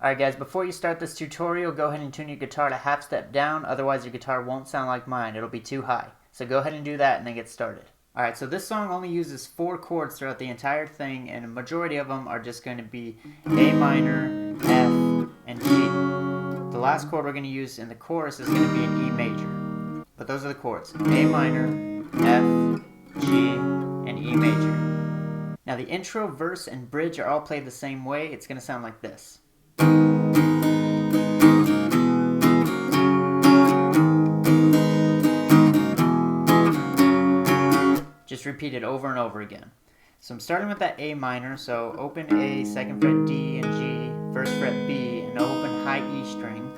Alright guys, before you start this tutorial, go ahead and tune your guitar to half step down, otherwise your guitar won't sound like mine, it'll be too high. So go ahead and do that and then get started. Alright, so this song only uses 4 chords throughout the entire thing, and a majority of them are just going to be A minor, F, and G. The last chord we're going to use in the chorus is going to be an E major. But those are the chords: A minor, F, G, and E major. Now the intro, verse, and bridge are all played the same way. It's going to sound like this. Just repeat it over and over again. So I'm starting with that A minor, so open A, 2nd fret D and G, 1st fret B, and open high E string.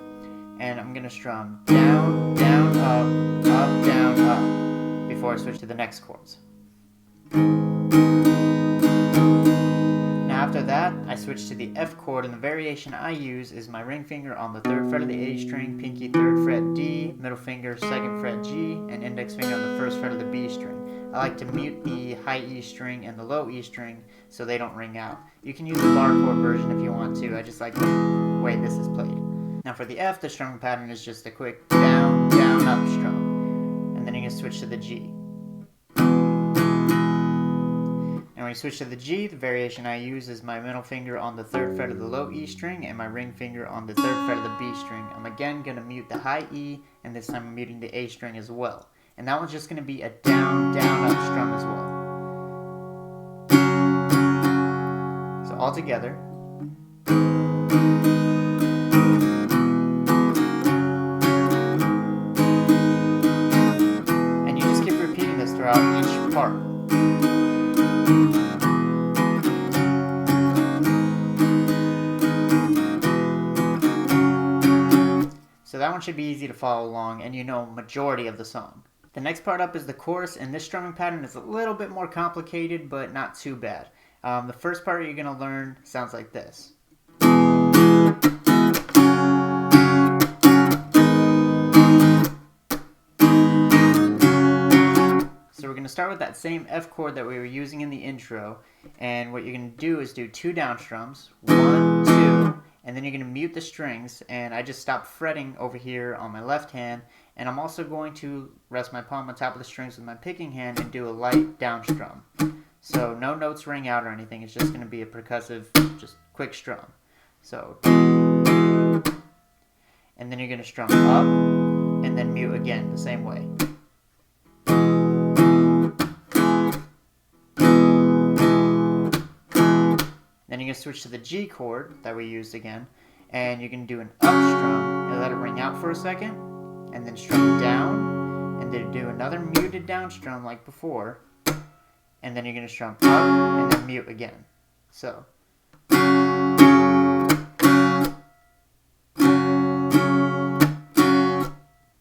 And I'm going to strum down, down, up, down, up, before I switch to the next chords. Now after that, I switch to the F chord, and the variation I use is my ring finger on the 3rd fret of the A string, pinky 3rd fret D, middle finger 2nd fret G, and index finger on the 1st fret of the B string. I like to mute the high E string and the low E string so they don't ring out. You can use the bar chord version if you want to. I just like the way this is played. Now for the F, the strumming pattern is just a quick down, down, up strum. And then you can switch to the G. And when you switch to the G, the variation I use is my middle finger on the 3rd fret of the low E string and my ring finger on the 3rd fret of the B string. I'm again going to mute the high E, and this time I'm muting the A string as well. And that one's just going to be a down, down, up strum as well. So all together. And you just keep repeating this throughout each part. So that one should be easy to follow along, and you know majority of the song. The next part up is the chorus, and this strumming pattern is a little bit more complicated, but not too bad. The first part you're going to learn sounds like this. So we're going to start with that same F chord that we were using in the intro, and what you're going to do is do 2 down strums, 1, 2, and then you're going to mute the strings, and I just stopped fretting over here on my left hand, and I'm also going to rest my palm on top of the strings with my picking hand and do a light down strum. So no notes ring out or anything, it's just going to be a percussive, just quick strum. So, and then you're going to strum up, and then mute again the same way. Then you're going to switch to the G chord that we used again, and you're going to do an up strum and let it ring out for a second, and then strum down, and then do another muted down strum like before, and then you're going to strum up, and then mute again. So. And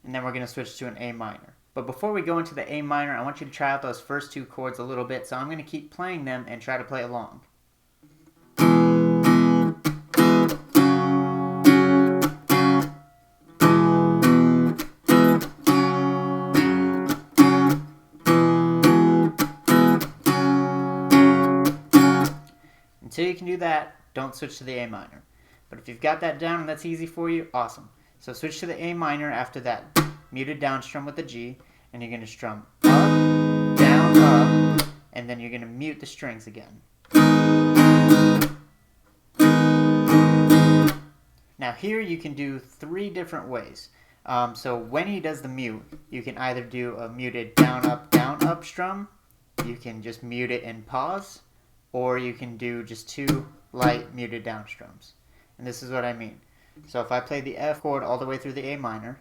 then we're going to switch to an A minor. But before we go into the A minor, I want you to try out those first 2 chords a little bit, so I'm going to keep playing them and try to play along. Until you can do that, don't switch to the A minor. But if you've got that down and that's easy for you, awesome. So switch to the A minor after that muted down strum with the G, and you're going to strum up, down, up, and then you're going to mute the strings again. Now here you can do 3 different ways. So when he does the mute, you can either do a muted down, up strum, you can just mute it and pause, or you can do just 2 light muted down strums. And this is what I mean. So if I play the F chord all the way through the A minor,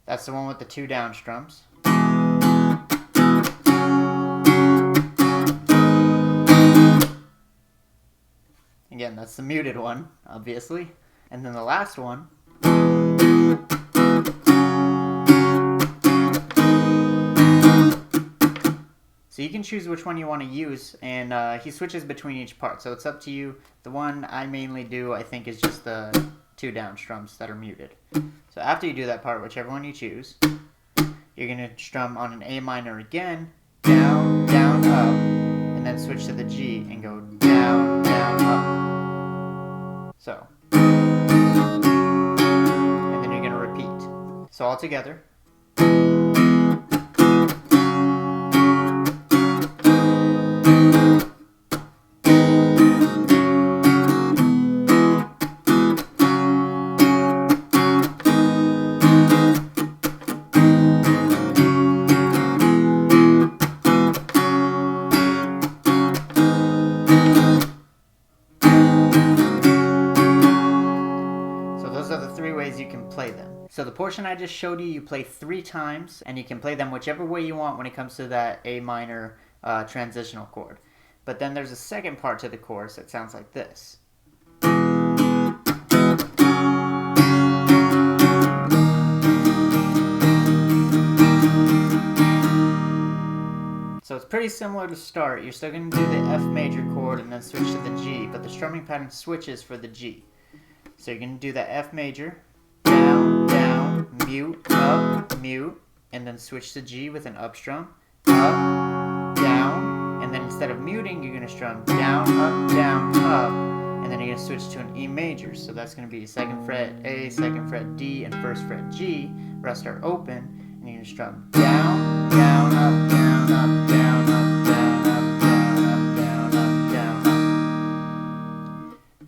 that's the one with the 2 down strums. Again, that's the muted one, obviously. And then the last one, so you can choose which one you want to use, and he switches between each part, so it's up to you. The one I mainly do, I think, is just the 2 down strums that are muted. So after you do that part, whichever one you choose, you're going to strum on an A minor again, down, down, up, and then switch to the G and go down, down, up. So, and then you're going to repeat. So all together. Those are the 3 ways you can play them. So the portion I just showed you, you play 3 times, and you can play them whichever way you want when it comes to that A minor transitional chord. But then there's a second part to the chorus that sounds like this. So it's pretty similar to start. You're still going to do the F major chord and then switch to the G, but the strumming pattern switches for the G. So you're going to do that F major, down, down, mute, up, mute, and then switch to G with an up strum, up, down, and then instead of muting, you're going to strum down, up, and then you're going to switch to an E major. So that's going to be 2nd fret A, 2nd fret D, and 1st fret G. Rest are open, and you're going to strum down, down, up, down, up, down, up, down, up, down, up, down, up, down, up.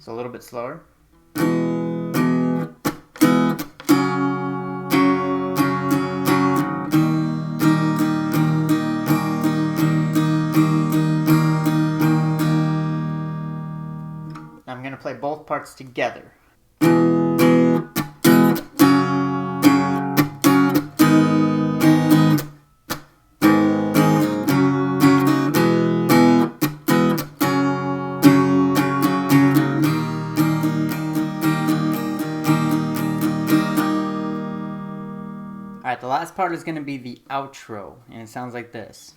So a little bit slower. I'm going to play both parts together. Alright, the last part is going to be the outro, and it sounds like this.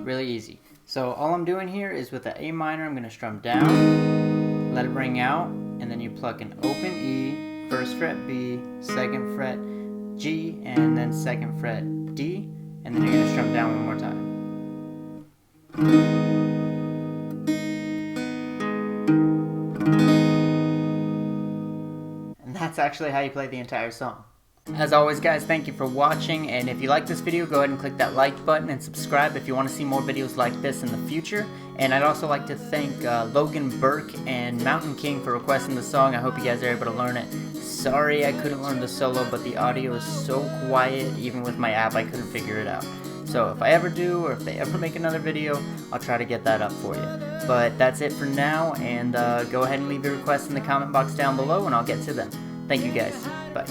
Really easy. So all I'm doing here is with the A minor, I'm going to strum down, let it ring out, and then you pluck an open E, 1st fret B, 2nd fret G, and then 2nd fret D, and then you're going to strum down one more time. And that's actually how you play the entire song. As always, guys, thank you for watching, and if you like this video, go ahead and click that like button and subscribe if you want to see more videos like this in the future. And I'd also like to thank Logan Burke and Mounta1nKing for requesting the song. I hope you guys are able to learn it. Sorry I couldn't learn the solo, but the audio is so quiet, even with my app I couldn't figure it out. So if I ever do, or if they ever make another video, I'll try to get that up for you. But that's it for now, and go ahead and leave your requests in the comment box down below, and I'll get to them. Thank you guys. Bye.